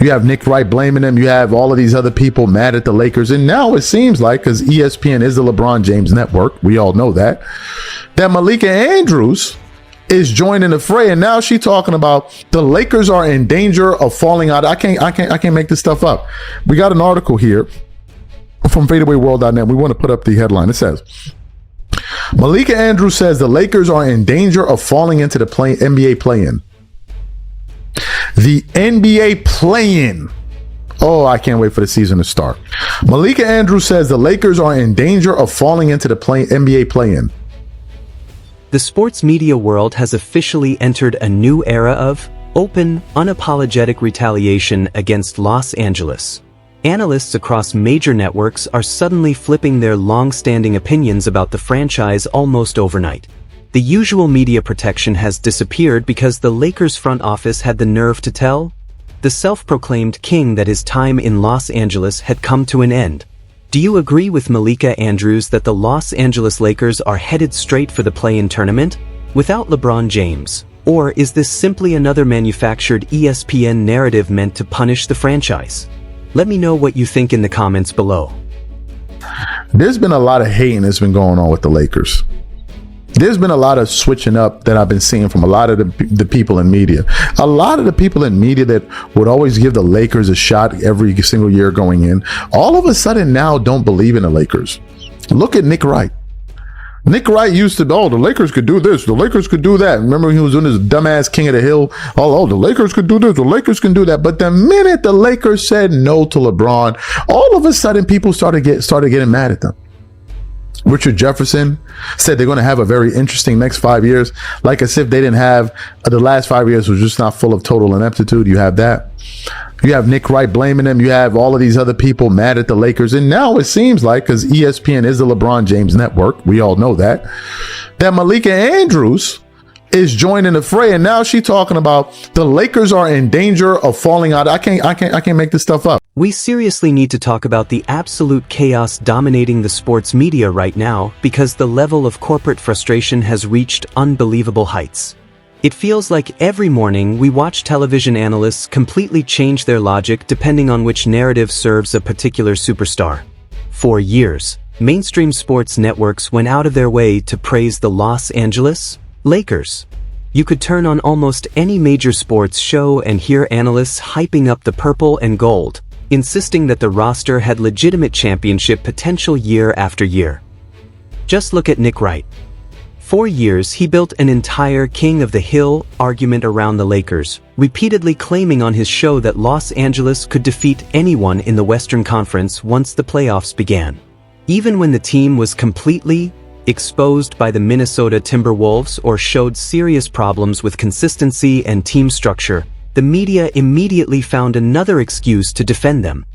You have Nick Wright blaming them. You have all of these other people mad at the Lakers. And now it seems like, because ESPN is the LeBron James network, we all know that Malika Andrews is joining the fray. And now she's talking about the Lakers are in danger of falling out. I can't make this stuff up. We got an article here from fadeawayworld.net. We want to put up the headline. It says, Malika Andrews says the Lakers are in danger of falling into the NBA play-in. The NBA play-in. Oh, I can't wait for the season to start. Malika Andrews says the Lakers are in danger of falling into the NBA play-in. The sports media world has officially entered a new era of open, unapologetic retaliation against Los Angeles. Analysts across major networks are suddenly flipping their long-standing opinions about the franchise almost overnight. The usual media protection has disappeared because the Lakers front office had the nerve to tell the self-proclaimed king that his time in Los Angeles had come to an end. Do you agree with Malika Andrews that the Los Angeles Lakers are headed straight for the play-in tournament without LeBron James? Or is this simply another manufactured ESPN narrative meant to punish the franchise? Let me know what you think in the comments below. There's been a lot of hating that's been going on with the Lakers. There's been a lot of switching up that I've been seeing from a lot of the people in media. A lot of the people in media that would always give the Lakers a shot every single year going in, all of a sudden now don't believe in the Lakers. Look at Nick Wright. Nick Wright used to, the Lakers could do this, the Lakers could do that. Remember he was doing this dumbass King of the Hill? The Lakers could do this, the Lakers can do that. But the minute the Lakers said no to LeBron, all of a sudden people started getting mad at them. Richard Jefferson said they're going to have a very interesting next 5 years, like as if they didn't have the last 5 years was just not full of total ineptitude. You have that. You have Nick Wright blaming them. You have all of these other people mad at the Lakers. And now it seems like, because ESPN is the LeBron James network, we all know that Malika Andrews is joining the fray. And now she's talking about the Lakers are in danger of falling out. I can't make this stuff up. We seriously need to talk about the absolute chaos dominating the sports media right now, because the level of corporate frustration has reached unbelievable heights. It feels like every morning we watch television analysts completely change their logic depending on which narrative serves a particular superstar. For years, mainstream sports networks went out of their way to praise the Los Angeles Lakers. You could turn on almost any major sports show and hear analysts hyping up the purple and gold, insisting that the roster had legitimate championship potential year after year. Just look at Nick Wright. For years, he built an entire King of the Hill argument around the Lakers, repeatedly claiming on his show that Los Angeles could defeat anyone in the Western Conference once the playoffs began. Even when the team was completely exposed by the Minnesota Timberwolves or showed serious problems with consistency and team structure, the media immediately found another excuse to defend them.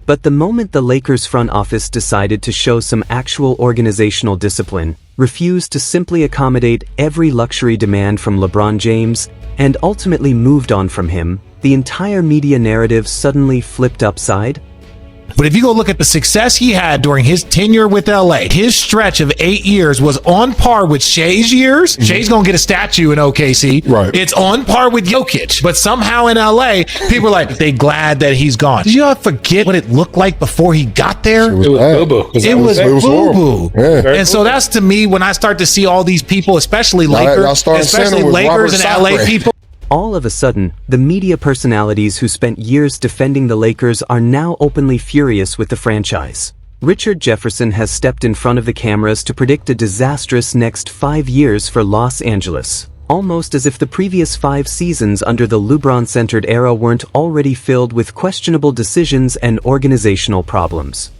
But the moment the Lakers front office decided to show some actual organizational discipline, refused to simply accommodate every luxury demand from LeBron James, and ultimately moved on from him, the entire media narrative suddenly flipped upside. But if you go look at the success he had during his tenure with LA, his stretch of 8 years was on par with Shea's years. Shea's going to get a statue in OKC. Right. It's on par with Jokic. But somehow in LA, people are like, they glad that he's gone. Did you all forget what it looked like before he got there? It was boo-boo. It was horrible. boo-boo. Yeah. And so that's, to me, when I start to see all these people, especially Lakers and LA people. All of a sudden, the media personalities who spent years defending the Lakers are now openly furious with the franchise. Richard Jefferson has stepped in front of the cameras to predict a disastrous next 5 years for Los Angeles, almost as if the previous 5 seasons under the LeBron-centered era weren't already filled with questionable decisions and organizational problems.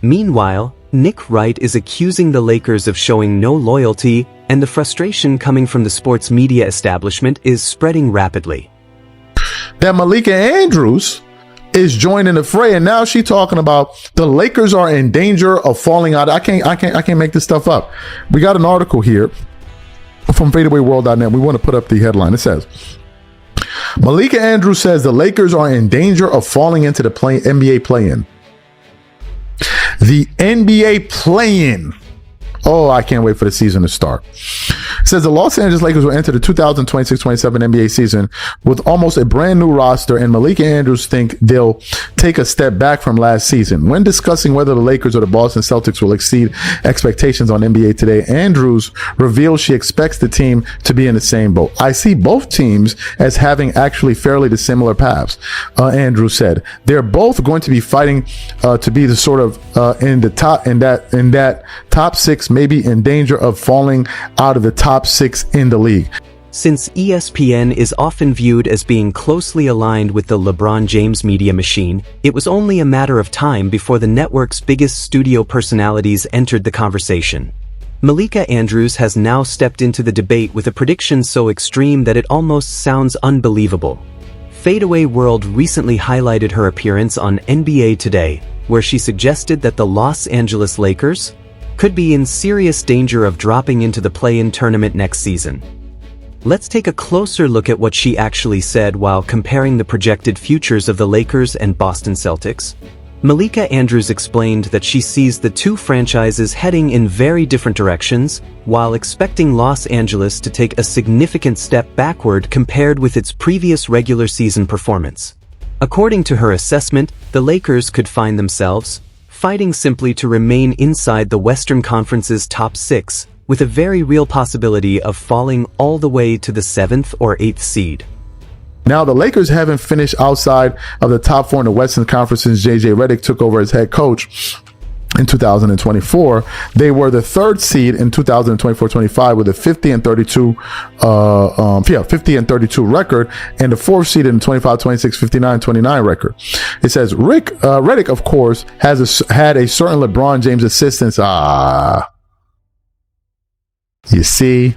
Meanwhile, Nick Wright is accusing the Lakers of showing no loyalty, and the frustration coming from the sports media establishment is spreading rapidly. Malika Andrews is joining the fray, and now she's talking about the Lakers are in danger of falling out. I can't make this stuff up. We got an article here from fadeawayworld.net. We want to put up the headline. It says, Malika Andrews says the Lakers are in danger of falling into the NBA play-in. The NBA play-in. Oh, I can't wait for the season to start. It says the Los Angeles Lakers will enter the 2026-27 NBA season with almost a brand new roster, and Malika Andrews think they'll take a step back from last season. When discussing whether the Lakers or the Boston Celtics will exceed expectations on NBA Today, Andrews revealed she expects the team to be in the same boat. I see both teams as having actually fairly the similar paths, Andrews said. They're both going to be fighting to be the sort of in that top six, maybe in danger of falling out of the top six in the league. Since ESPN is often viewed as being closely aligned with the LeBron James media machine, it was only a matter of time before the network's biggest studio personalities entered the conversation. Malika Andrews has now stepped into the debate with a prediction so extreme that it almost sounds unbelievable. Fadeaway World recently highlighted her appearance on NBA Today, where she suggested that the Los Angeles Lakers could be in serious danger of dropping into the play-in tournament next season. Let's take a closer look at what she actually said while comparing the projected futures of the Lakers and Boston Celtics. Malika Andrews explained that she sees the two franchises heading in very different directions, while expecting Los Angeles to take a significant step backward compared with its previous regular season performance. According to her assessment, the Lakers could find themselves fighting simply to remain inside the Western Conference's top six, with a very real possibility of falling all the way to the 7th or 8th seed. Now, the Lakers haven't finished outside of the top four in the Western Conference since J.J. Redick took over as head coach in 2024. They were the third seed in 2024-25 with a 50 and 32 record, and the fourth seed in the 25-26, 59-29 record. It says Redick, of course, had a certain LeBron James assistance. You see,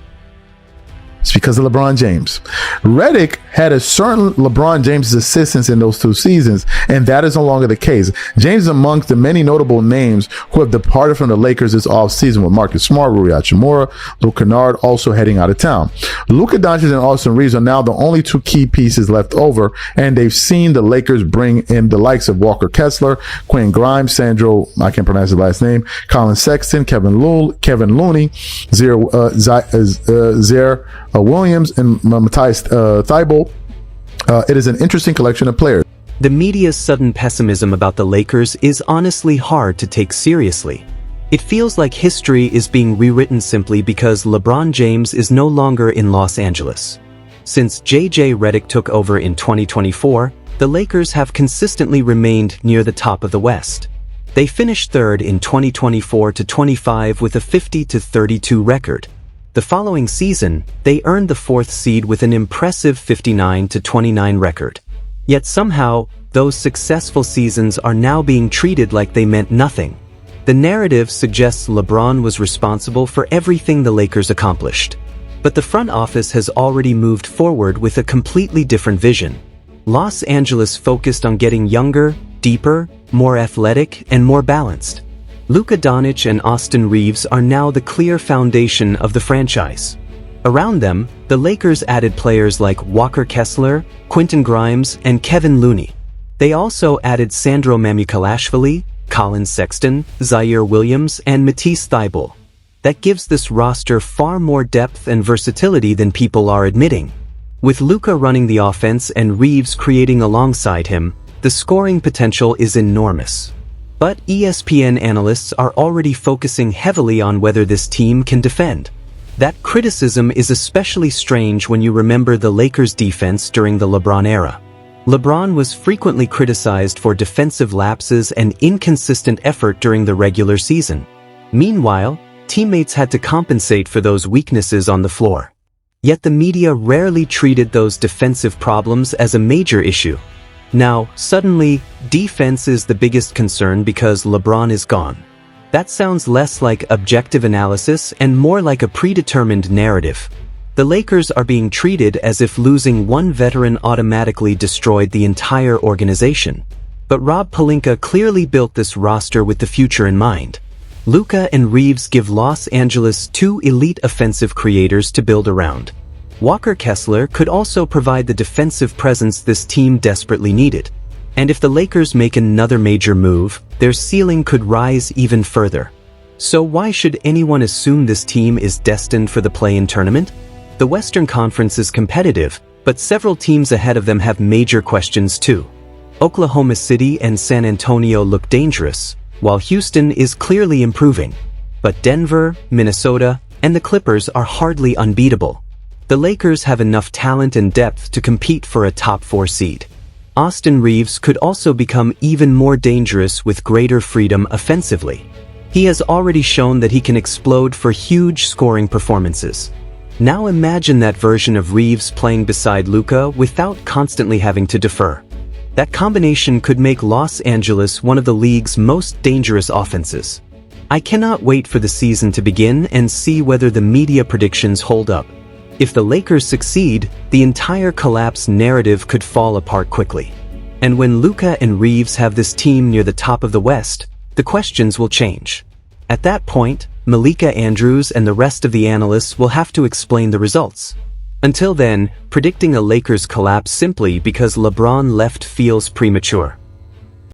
it's because of LeBron James. Redick had a certain LeBron James' assistance in those two seasons, and that is no longer the case. James is amongst the many notable names who have departed from the Lakers this offseason, with Marcus Smart, Rui Hachimura, Luke Kennard also heading out of town. Luka Dončić and Austin Reeves are now the only two key pieces left over, and they've seen the Lakers bring in the likes of Walker Kessler, Quinn Grimes, Sandro, I can't pronounce his last name, Colin Sexton, Kevin Looney, Zaire Williams, and Matthias Thybulle. It is an interesting collection of players. The media's sudden pessimism about the Lakers is honestly hard to take seriously. It feels like history is being rewritten simply because LeBron James is no longer in Los Angeles. Since J.J. Redick took over in 2024, the Lakers have consistently remained near the top of the West. They finished third in 2024-25 with a 50-32 record. The following season, they earned the fourth seed with an impressive 59-29 record. Yet somehow, those successful seasons are now being treated like they meant nothing. The narrative suggests LeBron was responsible for everything the Lakers accomplished. But the front office has already moved forward with a completely different vision. Los Angeles focused on getting younger, deeper, more athletic, and more balanced. Luka Dončić and Austin Reeves are now the clear foundation of the franchise. Around them, the Lakers added players like Walker Kessler, Quentin Grimes, and Kevin Looney. They also added Sandro Mamukelashvili, Colin Sexton, Zaire Williams, and Matisse Thybulle. That gives this roster far more depth and versatility than people are admitting. With Luka running the offense and Reeves creating alongside him, the scoring potential is enormous. But ESPN analysts are already focusing heavily on whether this team can defend. That criticism is especially strange when you remember the Lakers' defense during the LeBron era. LeBron was frequently criticized for defensive lapses and inconsistent effort during the regular season. Meanwhile, teammates had to compensate for those weaknesses on the floor. Yet the media rarely treated those defensive problems as a major issue. Now, suddenly, defense is the biggest concern because LeBron is gone. That sounds less like objective analysis and more like a predetermined narrative. The Lakers are being treated as if losing one veteran automatically destroyed the entire organization. But Rob Pelinka clearly built this roster with the future in mind. Luka and Reeves give Los Angeles two elite offensive creators to build around. Walker Kessler could also provide the defensive presence this team desperately needed. And if the Lakers make another major move, their ceiling could rise even further. So why should anyone assume this team is destined for the play-in tournament? The Western Conference is competitive, but several teams ahead of them have major questions too. Oklahoma City and San Antonio look dangerous, while Houston is clearly improving. But Denver, Minnesota, and the Clippers are hardly unbeatable. The Lakers have enough talent and depth to compete for a top 4 seed. Austin Reeves could also become even more dangerous with greater freedom offensively. He has already shown that he can explode for huge scoring performances. Now imagine that version of Reeves playing beside Luka without constantly having to defer. That combination could make Los Angeles one of the league's most dangerous offenses. I cannot wait for the season to begin and see whether the media predictions hold up. If the Lakers succeed, the entire collapse narrative could fall apart quickly. And when Luka and Reeves have this team near the top of the West, the questions will change. At that point, Malika Andrews and the rest of the analysts will have to explain the results. Until then, predicting a Lakers collapse simply because LeBron left feels premature.